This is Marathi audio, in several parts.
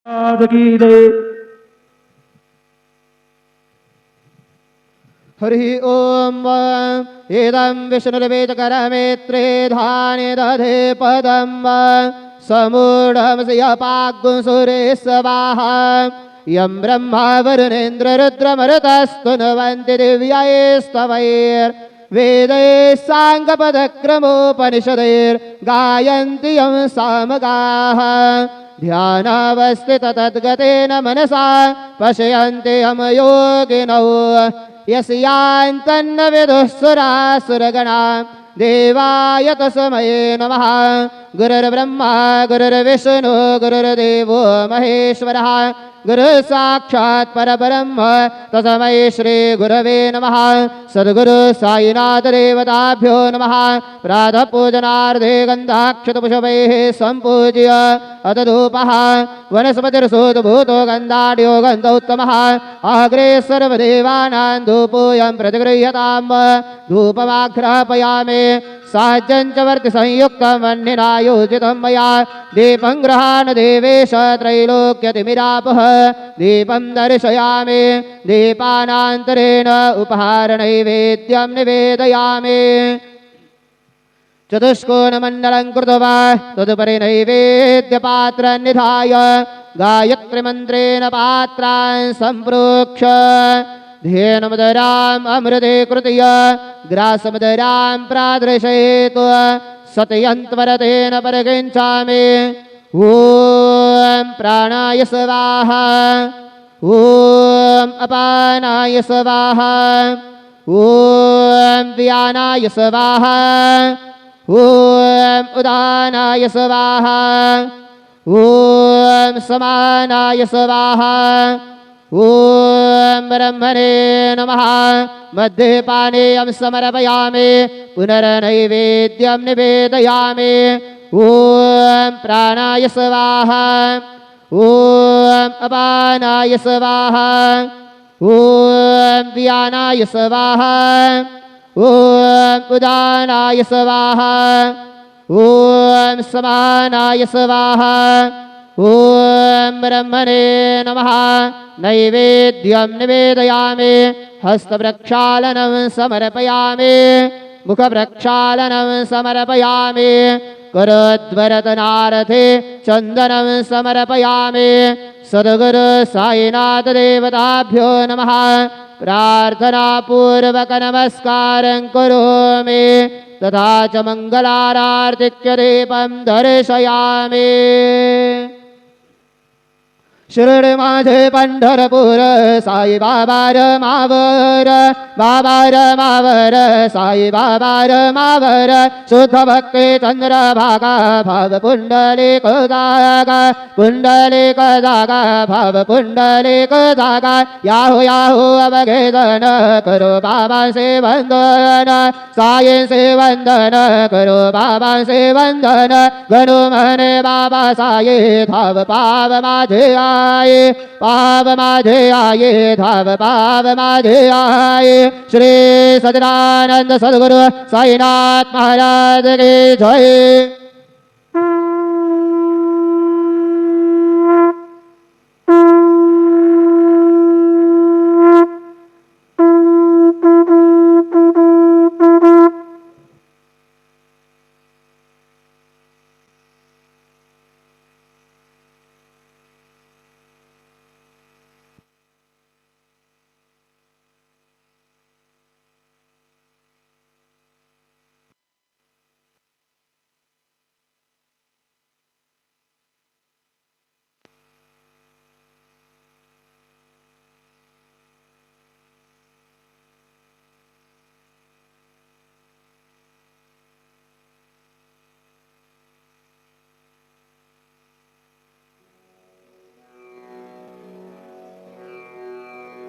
हरि ओम इदं विष्णुर्वेदकरमेत्रे धाने दधे पदं समूढमसि अपाग्गुसुरे स्वाहा यं ब्रह्मा वरुणेन्द्ररुद्रमरुतस्तुन्वन्ति दिव्यैस्तवैर्वेदैः साङ्गपदक्रमोपनिषदैर्गायन्ति यं सामगाः ध्यानावस्थित तद्गतेन मनसा पश्यन्ति यं योगिनौ यस्यान्तन्न विदुःसुरासुरगणा देवाय तस्मै नमः। गुरुर्ब्रह्मा गुरुर्विष्णु गुरुर्देवो महेश्वरः गुरुः साक्षात् परब्रह्म तस्मै श्री गुरवे नमः। सद्गुरु साईनाथ देवताभ्यो नमः। प्रातः पूजनार्थे गन्धाक्षतपुष्पैः सम्पूज्य अथ धूपः वनस्पतिर्सूतभूतो गन्धाढ्यो गन्धोत्तमः अग्रे सर्वदेवानां धूपोऽयं प्रतिगृह्यताम् धूपमाघ्रापयामि साज्यञ्च वर्ति संयुक्तं वह्निना योजितं मया दीपं गृहाण देवेश त्रैलोक्यतिमिरापः दीपं दर्शयामि दीपानान्तरेण उपहारनैवेद्यं निवेदयामि चतुष्कोणमण्डलं कृत्वा तदुपरि नैवेद्यपात्रं निधाय गायत्रीमन्त्रेण पात्रान् सम्प्रोक्ष धेनुमदराम् अमृते कृत्य ग्रासमदरां प्रादृशयेत् सत्यन्त्वरतेन परिगृह्णामि ॐ प्राणाय स्वाहा ॐ अपानाय स्वाहा ॐ व्यानाय स्वाहा ॐ उदानाय स्वाहा ॐ समानाय स्वाहा ॐ ब्रह्मणे नमः। मद्यपानीयं समर्पयामि पुनर्नैवेद्यं निवेदयामि ॐ प्राणाय स्वाहा ॐ अपानाय स्वाहा ॐ व्यानाय स्वाहा ॐ उदानाय स्वाहा ॐ समानाय स्वाहा ॐ ब्रह्मणे नमः। नैवेद्यं निवेदयामि हस्तप्रक्षालनं समर्पयामि मुखप्रक्षालनं समर्पयामि करोद्वरतनारथे चन्दनं समर्पयामि सद्गुरु साईनाथ देवताभ्यो नमः। प्रार्थनापूर्वक नमस्कारं करोमि तथा च मङ्गलारार्तिक्यदीपं दर्शयामि। शिरडी माझे पंढरपूर साई बाबा रमावर बाबा रमावर साई बाबा रमावर शुद्ध भक्ति चंद्रभागा भाव पुंडलिक जागा भाव पुंडलिक जागा याहू याहू अवघेदन करो बाबा से वंदन साई से वंदन करो बाबा से वंदन गणु मने बाबा साई धाव पाव माझे पाव माझे आये धाव पाव माझे आये। श्री सच्चिदानंद सद्गुरु साईनाथ महाराज की जय।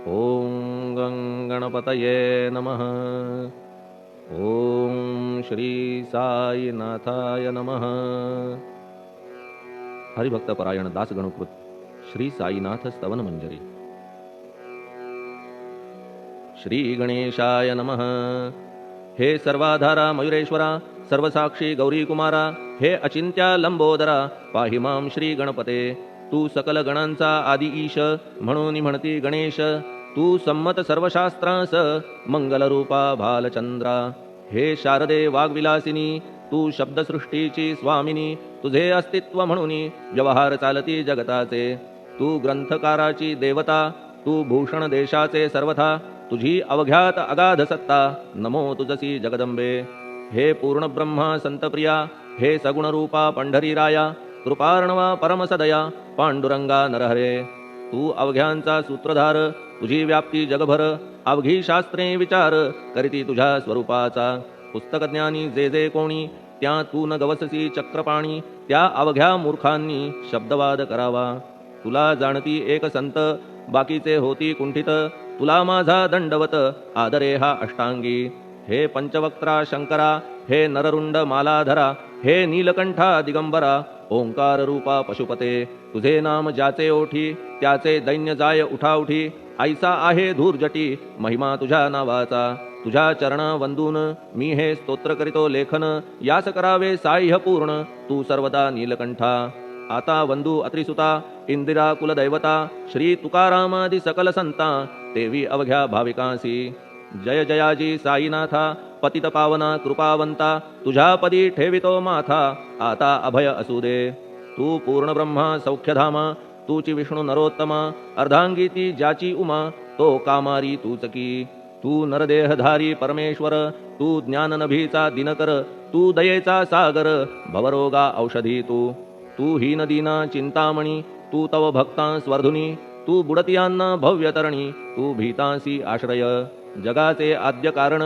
ओम गणपतये नमः। ओम श्री साईनाथाय नमः। हरिभक्त परायण दास गणकृत श्री साईनाथ स्तवन मंजरी। श्री गणेशाय नमः। हे सर्वाधारा मयुरेश्वरा सर्वसाक्षी गौरी कुमारा हे अचिंत्या लंबोदरा पाहि मां श्री गणपते। तू सकल गणांचा आदी ईश म्हणून म्हणती गणेश. तू संमत सर्वशास्त्रांस मंगलरूपा भालचंद्रा. हे शारदे वाग्विलासिनी तू शब्दसृष्टीची स्वामिनी. तुझे अस्तित्व म्हणून व्यवहार चालती जगताचे. तू ग्रंथकाराची देवता तू भूषण देशाचे सर्वथा. तुझी अवघ्यात अगाध सत्ता नमो तुझसी जगदंबे. हे पूर्ण ब्रह्मा संतप्रिया हे सगुणरूपा पंढरीराया. कृपार्णवा परमसदया पांडुरंगा नरहरे. तू अवघ्यांचा सूत्रधार तुझी व्याप्ती जगभर. अवघी शास्त्रे विचार करीती तुझ्या स्वरूपाचा. पुस्तकज्ञानी जे जे कोणी त्या तू न गवससी चक्रपाणी. त्या अवघ्या मूर्खांनी शब्दवाद करावा. तुला जाणती एक संत बाकीचे होती कुंठित. तुला माझा दंडवत आदरे हा अष्टांगी. हे पंचवक्त्रा शंकरा हे नररुंड मालाधरा. हे नीलकंठा दिगंबरा ओंकार रूपा पशुपते. तुझे नाम ज्याचे ओठी त्याचे दैन्य जाय उठाउठी. ऐसा आहे धूर्जटी महिमा तुझ्या नावाचा. तुझ्या चरणा वंदून मी हे स्तोत्र करीतो लेखन. यास करावे साह्य पूर्ण तू सर्वदा नीलकंठा. आता वंदू अत्रिसुता इंदिरा कुलदैवता. श्री तुकारामादि सकल संता देवी अवघ्या भाविकांसी. जय जयाजी साईनाथा पतित पावना कृपावंता. तुझ्या पदी ठेवितो माथा आता अभय असू दे. तू पूर्ण ब्रह्मा सौख्यधामा तूची विष्णू नरोत्तमा. अर्धांगी ती ज्याची उमा तो कामारी तूच की. तू नरदेहधारी परमेश्वर तू ज्ञाननभीचा दिनकर. तू दयेचा सागर भवरोगा औषधी तू. तू हीनदीना चिंतामणी तू तव भक्तांस वर्धुनी. तू बुडतियांना भव्यतरणी तू भीतांसी आश्रय. जगाचे आद्य कारण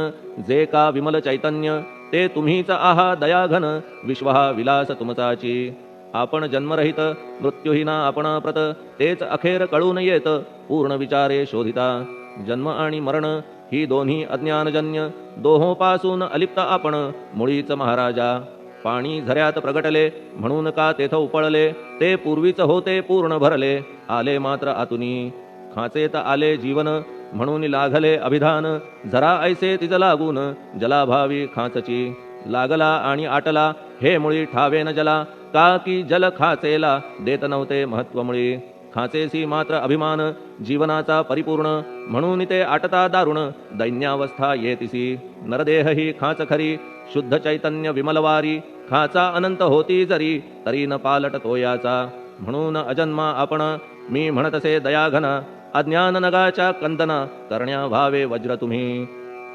जे का विमल चैतन्य ते तुम्हीच आहा दयाघन. विश्वहा विलास तुमचाची. आपण जन्मरहित मृत्यूहीना आपणा प्रत. तेच अखेर कळून येत पूर्ण विचारे शोधिता. जन्म आणि मरण ही दोन्ही अज्ञानजन्य. दोहोपासून अलिप्त आपण मुळीच महाराजा. पाणी झऱ्यात प्रगटले म्हणून का तेथ उपळले. ते पूर्वीच होते पूर्ण भरले आले मात्र आतुनी. खाचेत आले जीवन म्हणून लागले अभिधान. झरा ऐसे तिज लागून जलाभावी खाचची. लागला आणि आटला हे मुळी ठावेन जला. का की जल खाचेला देत नव्हते महत्वमुळी. खाचेसी मात्र अभिमान जीवनाचा परिपूर्ण. म्हणून ते आटता दारुण दैन्यावस्था येतिसी. नरदेह ही खाच खरी शुद्ध चैतन्य विमलवारी. खाचा अनंत होती जरी तरी न पालट तोयाचा. म्हणून अजन्मा आपण मी म्हणतसे दयाघना. अज्ञान नगाच्या कंदना करण्या व्हावे वज्र तुम्ही.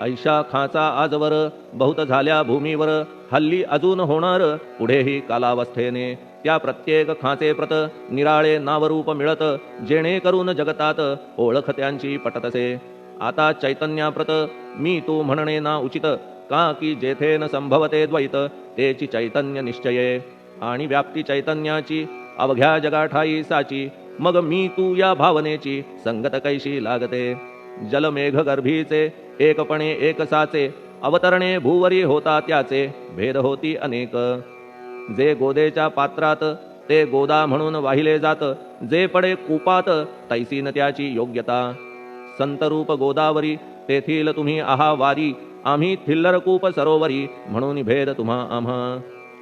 ऐशा खाचा आजवर बहुत झाल्या भूमीवर. हल्ली अजून होणार पुढेही कालावस्थेने. त्या प्रत्येक खाचे प्रत निराळे नावरूप मिळत. जेणेकरून जगतात ओळख त्यांची पटतसे. आता चैतन्याप्रत मी तू म्हणणे ना उचित. का की जेथे न संभवते द्वैत तेची चैतन्य निश्चये. आणि व्याप्ती चैतन्याची अवघ्या जगाठाई साची. मग मी तू या भावनेची संगत कैशी लागते. जलमेघ गर्भीचे एकपणे एक साचे. अवतरणे भूवरी होता त्याचे भेद होती अनेक. जे गोदेच्या पात्रात ते गोदा म्हणून वाहिले जात. जे पडे कूपात तैसीन त्याची योग्यता. संतरूप गोदावरी तेथील तुम्ही आहा वारी. आम्ही थिल्लर कूप सरोवरी म्हणून भेद तुम्हा आम्हा.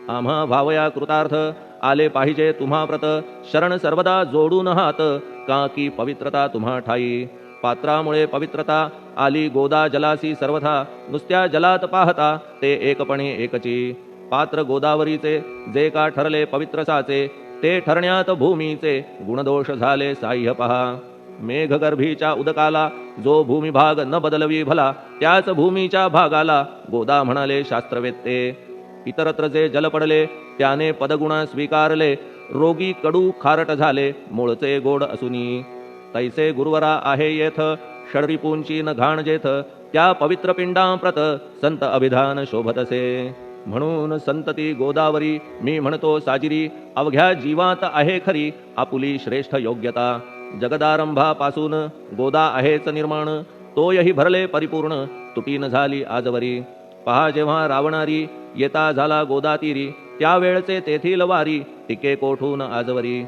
आम्हा भावया कृतार्थ आले पाहिजे तुम्हा प्रत. शरण सर्वदा जोडून हात का की पवित्रता तुम्हा ठाई. पात्रामुळे पवित्रता आली गोदा जलासी सर्वथा. नुसत्या जलात पाहता ते एकपणे एकची. पात्र गोदावरीचे जे का ठरले पवित्र साचे. ते ठरण्यात भूमीचे गुणदोष झाले साह्य पहा. मेघगर्भीच्या उदकाला जो भूमिभाग न बदलवी भला. त्याच भूमीच्या भागाला गोदा म्हणाले शास्त्रवेत्ते. इतरत्र जे जल पडले त्याने पदगुणा स्वीकारले. रोगी कडू खारट झाले मूळचे गोड असुनी. तैसे गुरुवरा आहे येथ षडरिपूंची न घाण जेथ. त्या पवित्र पिंडांप्रत संत अभिधान शोभतसे. म्हणून संतती गोदावरी मी म्हणतो साजिरी. अवघ्या जीवात आहे खरी आपुली श्रेष्ठ योग्यता. जगदारंभापासून गोदा आहेच निर्माण. तोयही भरले परिपूर्ण तुटीन झाली आजवरी. पहा जेव्हा रावणारी येता झाला गोदातीरी. त्यावेळचे तेथील वारी टिके कोठून आजवरी.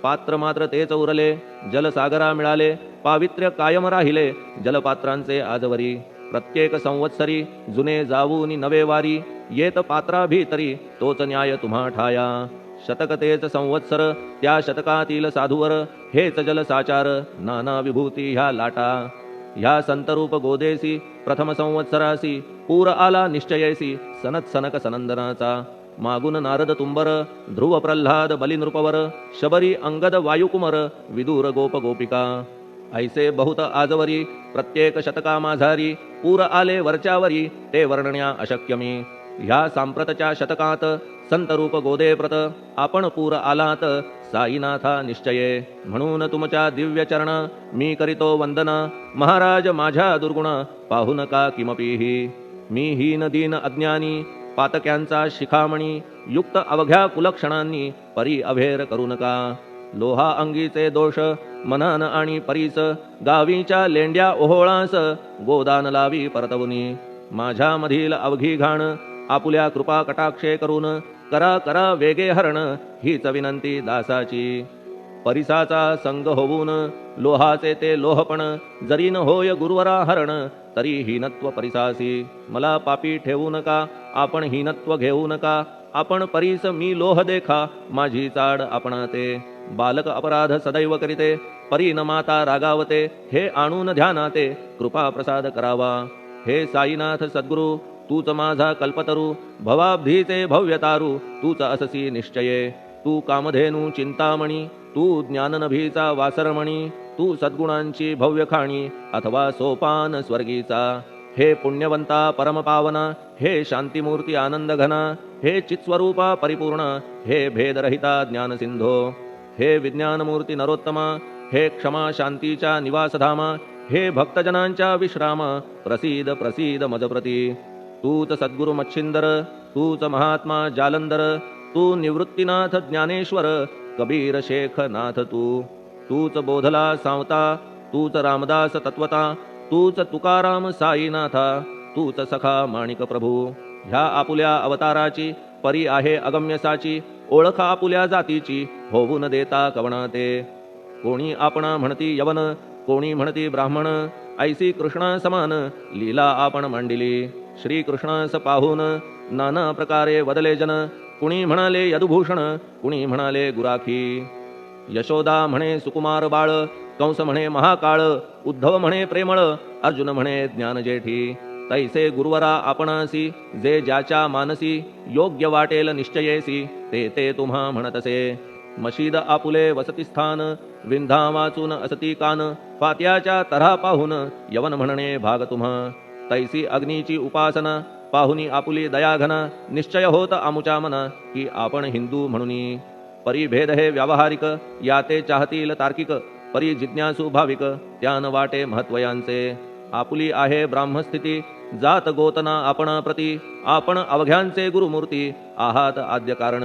पात्र मात्र तेच उरले जलसागरा मिळाले. पावित्र्य कायम राहिले जलपात्रांचे आजवरी. प्रत्येक संवत्सरी जुने जाऊनी नवे वारी. येत पात्रा भीतरी तोच न्याय तुम्हा ठाया. शतक तेच संवत्सर त्या शतकातील साधूवर हेच जलसाचार नाना विभूती ह्या लाटा. ह्या संतरूप गोदेसी प्रथम संवत्सरासी पूर आला निश्चयेसी सनत सनक सनंदनाचा. मागून नारद तुंबर ध्रुव प्रल्हाद बलिनृपवर शबरी अंगद वायुकुमर विदूर गोप गोपिका. ऐसे बहुत आजवरी प्रत्येक शतका माझारी पूर आले वरच्यावरी ते वर्णण्या अशक्यमी. ह्या सांप्रतच्या शतकात संतरूप गोदे प्रत आपण पूर आलात साईनाथा निश्चये. म्हणून तुमच्या दिव्य चरण मी करीतो वंदना महाराज माझ्या दुर्गुण पाहू नका किमपीही. मी हीन दीन अज्ञानी पातक्यांचा शिखामणी युक्त अवघ्या कुलक्षणांनी परी अभेर करू नका. लोहा अंगीचे दोष मनान आणि परीस गावीच्या लेंड्या ओहोळास गोदान लावी परतवुनी. माझ्या मधील अवघी घाण आपुल्या कृपा कटाक्षे करून करा करा वेगे हरण हीच विनंती दासाची. परिसाचा संग होऊन लोहाचे ते लोहपण जरी न होय गुरुवरा हरण तरी हीनत्व परिसासी. मला पापी ठेवू नका आपण हीनत्व घेऊ नका. आपण परीस मी लोह देखा माझी चाड आपणाते. बालक अपराध सदैव करीते परी न माता रागावते. हे आणून ध्यानाते कृपा प्रसाद करावा. हे साईनाथ सद्गुरु तूच माझा कल्पतरू भवाब्धीचे भव्यतारू तूच अससी निश्चये. तू कामधेनू चिंतामणी तू ज्ञाननभीचा वासरमणी. तू सद्गुणांची भव्य खाणी अथवा सोपान स्वर्गीचा. हे पुण्यवंता परमपावना हे शांतीमूर्ती आनंद घना. हे चित्स्वरूपा परिपूर्ण हे भेदरहिता ज्ञानसिंधो. हे विज्ञानमूर्ती नरोत्तमा हे क्षमा शांतीच्या निवासधामा. हे भक्तजनांच्या विश्रामा प्रसीद प्रसीद मजप्रती. तूच सद्गुरु मच्छिंदर तूच महात्मा जालंधर. तू निवृत्तीनाथ ज्ञानेश्वर कबीर शेख नाथ तू. तूच बोधला सांवता तूच रामदास तत्वता. तूच तुकाराम साईनाथा तूच सखा माणिक प्रभू. ह्या आपुल्या अवताराची परी आहे अगम्यसाची. ओळख आपुल्या जातीची होऊन देता कवणाते. कोणी आपणा म्हणती यवन कोणी म्हणती ब्राह्मण. ऐसी कृष्णा समान लीला आपण मांडिली. श्री कृष्णास पाहून नाना प्रकारे वदले जन. कुणी म्हणाले यदुभूषण कुणी म्हणाले गुराखी. यशोदा म्हणे सुकुमार बाळ. कंस म्हणे महाकाळ. उद्धव म्हणे प्रेमळ. अर्जुन म्हणे ज्ञानजेठी. तैसे गुरुवरा आपणासी जे ज्याच्या मानसी योग्य वाटेल निश्चयेसी ते ते तुम्हा म्हणतसे. मशीद आपुले वसतिस्थान विंधा वाचून असती कान. फात्याच्या तऱ्हा पाहून यवन म्हणणे भाग तुम्हा. तैसी अग्नीची उपासना पाहुनी आपुली दयाघना. निश्चय होत आमुच्या मना की आपण हिंदू म्हणूनी. परिभेद हे व्यावहारिक याते चाहतील तार्किक. परी जिज्ञासू भाविक त्यान वाटे महत्वयांचे. आपुली आहे ब्राह्मस्थिती जात गोतना आपणा प्रती. आपण अवघ्यांचे गुरुमूर्ती आहात आद्य कारण.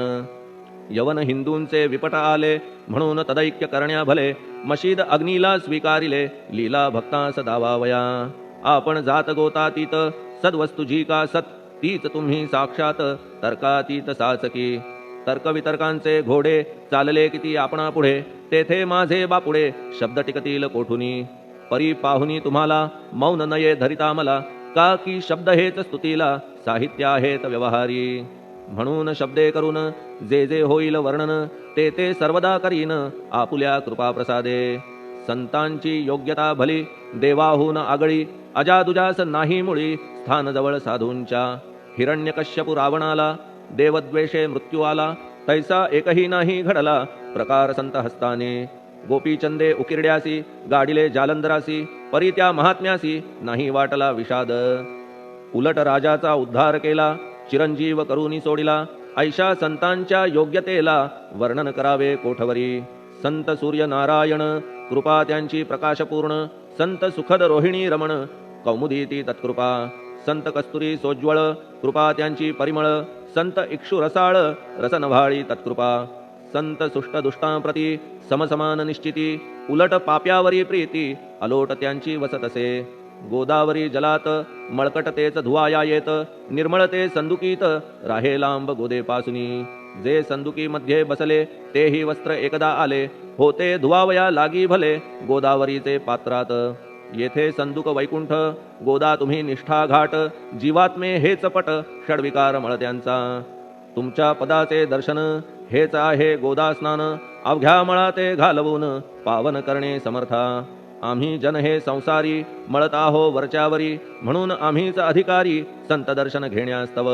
यवन हिंदूंचे विपट आले म्हणून तदैक्य करण्या भले. मशीद अग्नीला स्वीकारिले लीला भक्तास दावावया. आपण जात गोतातीत सद्वस्तू जी का सत तीच तुम्ही साक्षात तर्कातीत साचकी. तर्कवितर्कांचे घोडे चालले किती आपणा पुढे. तेथे माझे बापुडे शब्द टिकतील कोठुनी. परी पाहुनी तुम्हाला मौन नये धरिता मला. का की शब्द हेच स्तुतीला साहित्य आहेत व्यवहारी. म्हणून शब्दे करून जे जे होईल वर्णन ते ते सर्वदा करीन आपुल्या कृपा प्रसादे. संतांची योग्यता भली देवाहून आगळी. अजादुजास नाही मुळी स्थान जवळ साधूंच्या. हिरण्यकश्यपु रावणाला देवद्वेषे मृत्यू आला. तैसा एकही नाही घडला प्रकार संत हस्ताने. गोपीचंदे उकिरड्यासी गाडिले जालंधरासी. परी त्या महात्म्यासी नाही वाटला विषाद. उलट राजाचा उद्धार केला चिरंजीव करूनी सोडिला. ऐशा संतांच्या योग्यतेला वर्णन करावे कोठवरी. संत सूर्य नारायण कृपा त्यांची प्रकाशपूर्ण. संत सुखद रोहिणी रमण कौमुदी ती तत्कृपा. संत कस्तुरी सोज्वळ कृपा त्यांची परिमळ. संत इक्षु रसाळ रसनभाळी तत्कृपा. संत सुष्ट दुष्टांप्रती समसमान निश्चिती. उलट पाप्यावरी प्रीती अलोट त्यांची वसतसे. गोदावरी जलात मळकट तेच धुवाया येत. निर्मळते संदुकीत राहे लांब गोदेपासुनी. जे संदुकीमध्ये बसले तेही वस्त्र एकदा आले. होते धुवावया लागी भले गोदावरीचे पात्रात. येथे संदुक वैकुंठ गोदा तुम्ही निष्ठा घाट. जीवात्मे हेच पट षडविकार मळत्यांचा. तुमच्या पदाचे दर्शन हेच आहे गोदास्नान. अवघ्या मळाते घालवून पावन करणे समर्था. आम्ही जन हे संसारी मळत आहो वरच्यावरी. म्हणून आम्हीच अधिकारी संत दर्शन घेण्यास्तव.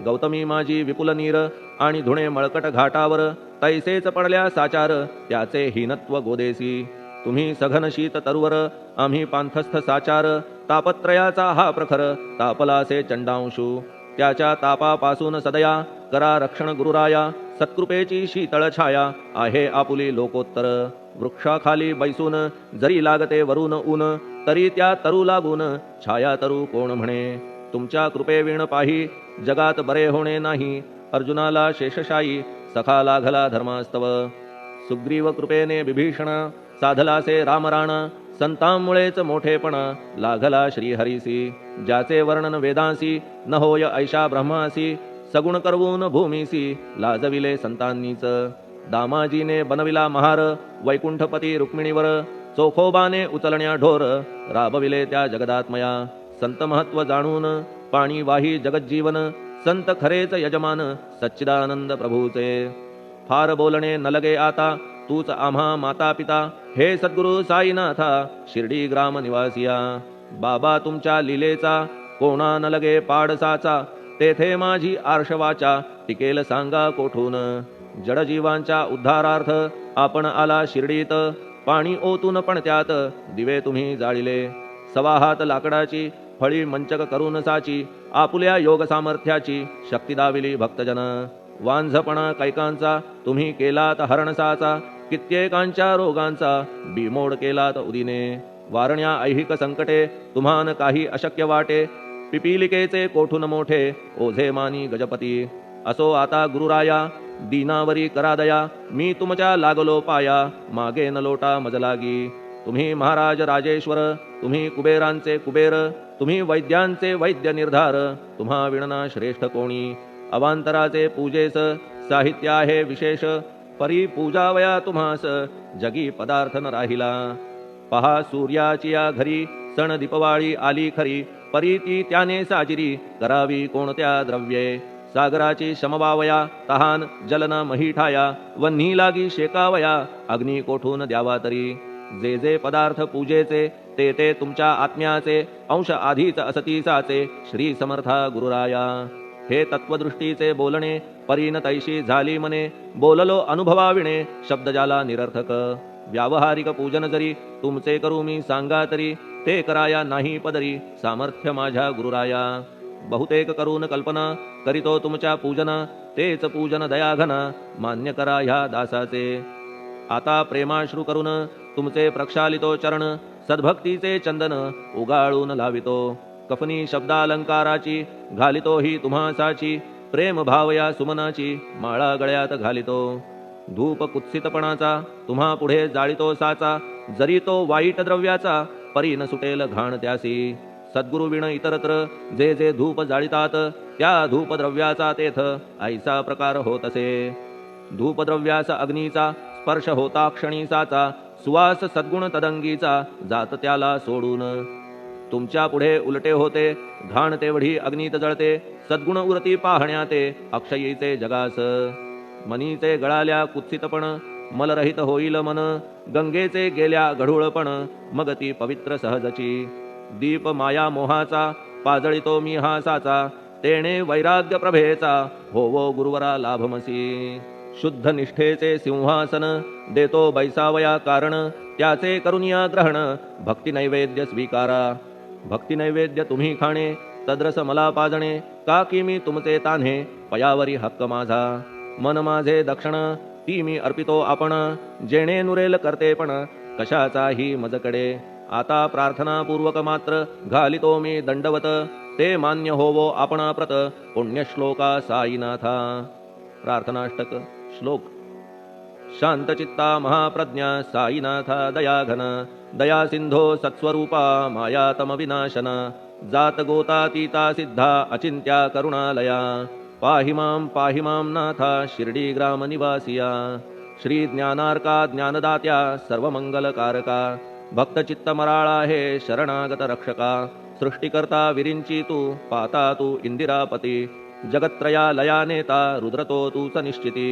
गौतमी माझी विपुल नीर आणि धुणे मळकट घाटावर. तैसेच पडल्या साचार त्याचे हीनत्व गोदेसी. तुम्ही सघन शीत तरुवर आम्ही पांथस्थ साचार. तापत्रयाचा हा प्रखर तापलासे चंडांशू. त्याच्या तापापासून सदया करा रक्षण गुरुराया. सत्कृपेची शीतळ छाया आहे आपुली लोकोत्तर. वृक्षाखाली बैसून जरी लागते वरून ऊन. तरी त्या तरू लागून छाया तरू कोण म्हणे. तुमच्या कृपेविण पाही जगात बरे होणे नाही. अर्जुनाला शेषशायी सखा लागला धर्मास्तव. सुग्रीव कृपेने विभीषण साधलासे रामराण. संतांमुळेच मोठेपण लागला श्रीहरीसी. ज्याचे वर्णन वेदांसी न होय ऐशा ब्रह्मासी. सगुण करवून भूमीसी लाजविले संतांनीच. दामाजीने बनविला महार वैकुंठपती रुक्मिणीवर. चोखोबाने उचलण्या ढोर राबविले त्या जगदात्मया. संत महत्व जाणून पाणी वाही जगज्जीवन. संत खरेच यजमान सच्चिदानंद प्रभूचे. फार बोलणे न लगे आता तूच आम्हा माता पिता. हे सद्गुरु साईनाथा शिर्डी ग्राम निवासिया. बाबा तुमच्या लीलेचा कोणा न लगे पाडसाचा. तेथे माझी आर्षवाचा टिकेल सांगा कोठून. जडजीवांच्या उद्धारार्थ आपण आला शिर्डीत. पाणी ओतून पण त्यात दिवे तुम्ही जाळिले. सवा हात लाकडाची फळी मंचक करून साची. आपुल्या योग सामर्थ्याची शक्ती दाविली भक्तजन. वांझपणा कैकांचा तुम्ही केलात हरणसाचा. कित्येकांच्या रोगांचा बिमोड केलात उदिने. वारण्या ऐहिक संकटे तुम्हान काही अशक्य वाटे. पिपीलिकेचे कोठून मोठे ओझे मानी गजपती. असो आता गुरुराया दीनावरी करा दया. मी तुमच्या लागलो पाया मागे न लोटा मजलागी. तुम्ही महाराज राजेश्वर तुम्ही कुबेरांचे कुबेर. तुम्ही वैद्यांचे वैद्य निर्धार. तुम्हा विणना श्रेष्ठ कोणी. अवांतराचे पूजेस साहित्य आहे विशेष. परी पूजावया तुम्हास जगी पदार्थ न राहिला. पहा सूर्याची या घरी सण दीपवाळी आली खरी. परी ती त्याने साजिरी करावी कोणत्या द्रव्ये. सागराची शमवावया तहान जलन महीठाया. वन्ही लागी शेकावया अग्नी कोठून द्यावा तरी. जे जे पदार्थ पूजेचे ते ते तुमच्या आत्म्याचे. अंश आधीच असतीसाचे श्री समर्था गुरुराया. हे तत्वदृष्टीचे बोलणे परीन तैशी झाली मने. बोललो अनुभवाविणे शब्द जाला निरर्थक. व्यावहारिक पूजन जरी तुमचे करू मी सांगा तरी. ते कराया नाही पदरी सामर्थ्य माझ्या गुरुराया. बहुतेक करून कल्पना करीतो तुमच्या पूजन. तेच पूजन दयाघन मान्य करा ह्या दासाचे. आता प्रेमाश्रू करून तुमचे प्रक्षालितो चरण. सद्भक्तीचे चंदन उगाळून लावितो. कफनी शब्दालंकाराची घालितो ही तुम्हासाची. प्रेम भावया सुमनाची माळा गळ्यात घालितो. धूप कुत्सितपणाचा तुम्हा पुढे जाळितो साचा. जरी तो वाईट द्रव्याचा परी न सुटेल घाण त्यासी. सद्गुरु विण इतरत्र जे जे धूप जाळितात त्या धूपद्रव्याचा तेथ ऐसा प्रकार होत असे. धूपद्रव्यास अग्नीचा स्पर्श होता क्षणीसाचा. सुवास सद्गुण तदंगीचा जात त्याला सोडून. तुमच्या पुढे उलटे होते घाण तेवढी अग्नीत जळते. सद्गुण उरती पाहण्याते अक्षयीचे जगास. मनीचे गळाल्या कुत्सितपण मलरहित होईल मन. गंगेचे गेल्या गढूळपण मग ती पवित्र सहजची. दीप माया मोहाचा पाजळितो मी हासाचा. तेणे वैराग्य प्रभेचा होवो गुरुवरा लाभमसी. शुद्ध निष्ठेचे सिंहासन देतो बैसावया कारण. त्याचे करुनिया ग्रहण भक्ती नैवेद्य स्वीकारा. भक्ती नैवेद्य तुम्ही खाणे तद्रस मला पाजणे. का की मी तुमचे तान्हे पयावरी हक्क माझा. मन माझे दक्षिण ती मी अर्पितो आपण. जेणे नुरेल करते पण कशाचाही मजकडे. आता प्रार्थनापूर्वक मात्र घालितो मी दंडवत. ते मान्य होवो आपणाप्रत पुण्यश्लोका साईनाथा. प्रार्थनाष्टक श्लोक. शांतचित्ता महाप्रज्ञा साईनाथा दयाघन. दया सिंधो सत्स्वरूपा मायातम विनाशन. जात गोतातीता सिद्धा अचिंत्या करुणालया. पाहि मां नाथा शिर्डी ग्राम निवासिया. श्री ज्ञानार्का ज्ञानदात्या सर्वमंगलकारका. भक्तचित्त मराळा हे शरणागत रक्षका. सृष्टिकर्ता विरिंची तू पाता तू इंदिरापती. जगत्त्रया लया नेता रुद्रतो तू स निश्चिती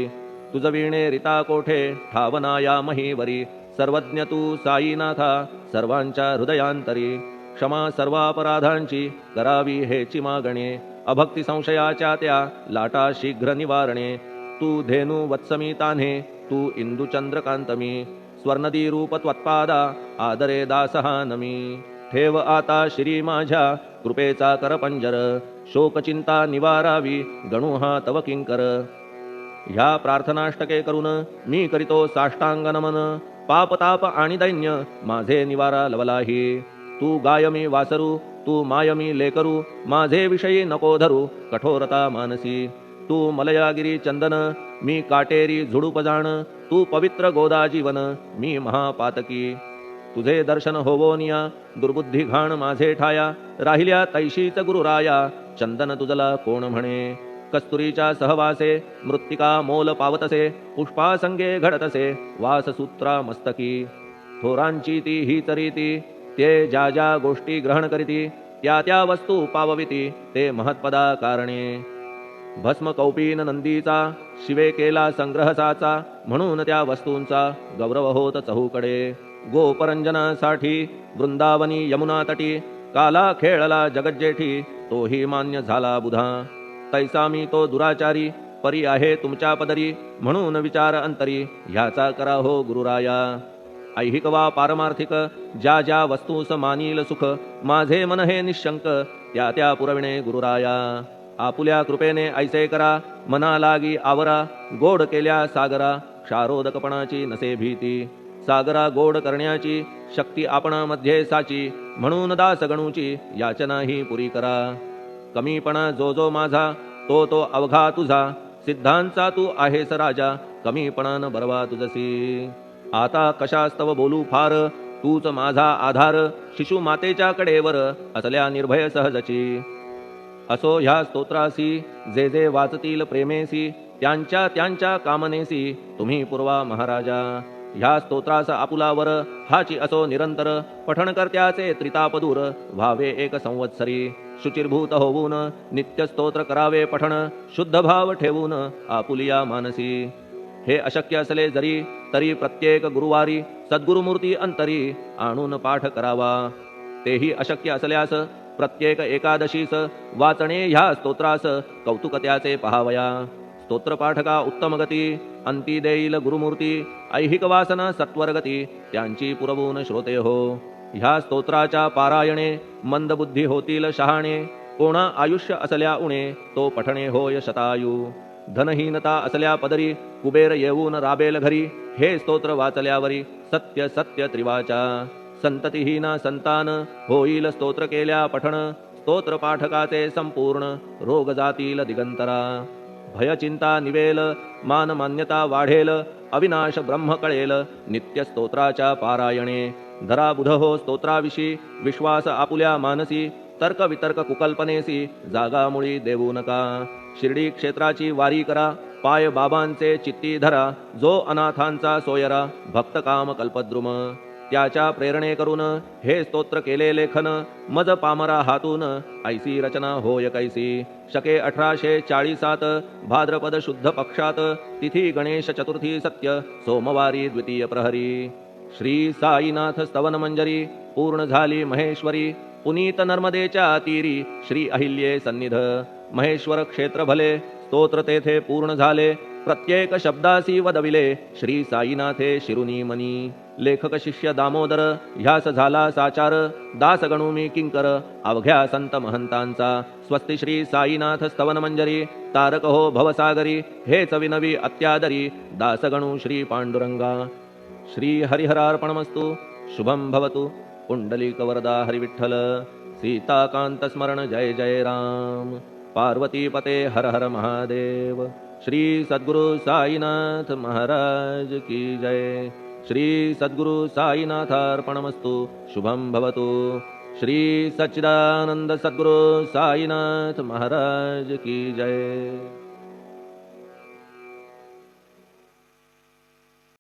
तुझ वीणे रिता कोठे ठावनाया महीवरी सर्वज्ञ तू साईनाथा सर्वांच्या हृदयांतरी क्षमा सर्वापराधांची करावी हेची मागणे अभक्ती संशयाच्या त्या लाटा शीघ्र निवारणे तू धेनू वत्समी तान्हे तू इंदू चंद्रकांतमी स्वर्णदी रूप त्वत्पादा आदरे दासहा नमी ठेव आता श्री माझ्या कृपेचा करपंजर शोकचिंता निवारावी गणू हा तव किंकर ह्या प्रार्थनाष्टके करून मी करीतो साष्टांग नमन पापताप आणि दैन्य माझे निवारा लवलाही तू गायमी वासरू तू मायमी लेकरू माझे विषयी नको धरू कठोरता मानसी तू मलयागिरी चंदन मी काटेरी झुडूप जाण तू पवित्र गोदा जीवन मी महापातकी तुझे दर्शन होवोनिया दुर्बुद्धी घाण माझे ठाया राहिल्या तैशीच गुरुराया चंदन तुझला कोण म्हणे कस्तुरीच्या सहवासे मृत्तिका मोल पावतसे पुष्पासंगे घडतसे वाससूत्रा मस्तकी थोरांची ती हीच रीती ते ज्या ज्या गोष्टी ग्रहण करीती त्या त्या वस्तू पावविती ते महत्पदा कारणे भस्म कौपीन नंदीचा शिवे केला संग्रह साचा म्हणून त्या वस्तूंचा गौरव होत चहूकडे गोपरंजनासाठी वृंदावनी यमुना तटी काला खेळला जगज्जेठी तोही मान्य झाला बुधा तैसा मी तो दुराचारी परी आहे तुमच्या पदरी म्हणून विचार अंतरी ह्याचा करा हो गुरुराया ऐहिक वा पारमार्थिक ज्या ज्या वस्तूस मानील सुख माझे मन हे निशंक त्या त्या पुरविणे गुरुराया आपुल्या कृपेने ऐसे करा मना लागी आवरा गोड केल्या सागरा क्षारोदकपणाची नसे भीती सागरा गोड करण्याची शक्ती आपणामध्ये साची म्हणून दास गणूची याचना ही पुरी करा कमीपणा जो जो माझा तो तो अवघा तुझा सिद्धांचा तू आहेस राजा कमीपणान बरवा तुझसी आता कशास्तव बोलू फार तूच माझा आधार शिशु मातेच्या कडेवर असल्या निर्भय सहजची असो ह्या स्तोत्रासी जे जे वाचतील प्रेमेसी त्यांच्या त्यांच्या कामनेसी तुम्ही पुरवा महाराजा ह्या स्तोत्रास आपुलावर हाची असो निरंतर पठण करत्याचे त्रितापदूर व्हावे एक संवत्सरी शुचिर्भूत होऊन नित्य स्तोत्र करावे पठण शुद्ध भाव ठेवून आपुलिया मानसी हे अशक्य असले जरी तरी प्रत्येक गुरुवारी सद्गुरुमूर्ती अंतरी आणून पाठ करावा तेही अशक्य असल्यास प्रत्येक एकादशीस वाचणे ह्या स्तोत्रास कौतुक त्याचे पहावया स्तोत्रपाठका उत्तम गती अंती देईल गुरुमूर्ती ऐहिक वासना सत्वरगती त्यांची पुरवून श्रोते हो ह्या स्तोत्राच्या पारायणे मंदबुद्धी होतील शहाणे कोणा आयुष्य असल्या उणे तो पठणे होय शतायू धनहीनता असल्या पदरी कुबेर येऊन राबेल घरी हे स्तोत्र वाचल्यावरी सत्य सत्य त्रिवाचा संततिहीना संतान होईल स्तोत्र केल्या पठण स्तोत्र पाठकाचे संपूर्ण रोग जातील दिगंतरा भयचिंता निवेल मान मान्यता वाढेल अविनाश ब्रह्म कळेल नित्य स्तोत्राच्या पारायणे धरा बुध हो स्तोत्राविषयी विश्वास आपुल्या मानसी तर्क वितर्क कुकल्पनेसी जागा मुळी देऊ नका शिर्डी क्षेत्राची वारी करा पाय बाबांचे चित्ती धरा जो अनाथांचा सोयरा भक्त काम कल्पद्रुम त्याच्या प्रेरणे करून हे स्तोत्र केले लेखन मज पामरा हातून ऐसी रचना होय कैसी शके 1840 भाद्रपद शुद्ध पक्षात तिथी गणेश चतुर्थी सत्य सोमवारी द्वितीय प्रहरी श्री साईनाथ स्तवन मंजरी पूर्ण झाली महेश्वरी पुनीत नर्मदेच्या तीरी श्री अहिल्ये सन्निध महेश्वर क्षेत्र भले स्तोत्र तेथे पूर्ण झाले प्रत्येक शब्दासी वदविले श्री साईनाथे शिरुनी मनी लेखक शिष्य दामोदर ह्यास झाला साचार दास गणू मी किंकर अवघ्या संत महंतांचा स्वस्ति श्री साईनाथ स्तवन मंजरी तारक हो भवसागरी हेच विनवी अत्यादरी दास गणू श्री पांडुरंगा श्री हरिहरार्पणमस्तु शुभम भवतु पुंडलिक वरदा हरिविठ्ठल सीताकांत स्मरण जय जय राम पार्वती पते हर हर महादेव श्री सद्गुरु साईनाथ महाराज की जय श्री सद्गुरु साईनाथार्पणमस्तु शुभम भवतु श्री सच्चिदानंद सद्गुरु साईनाथ महाराज की जय।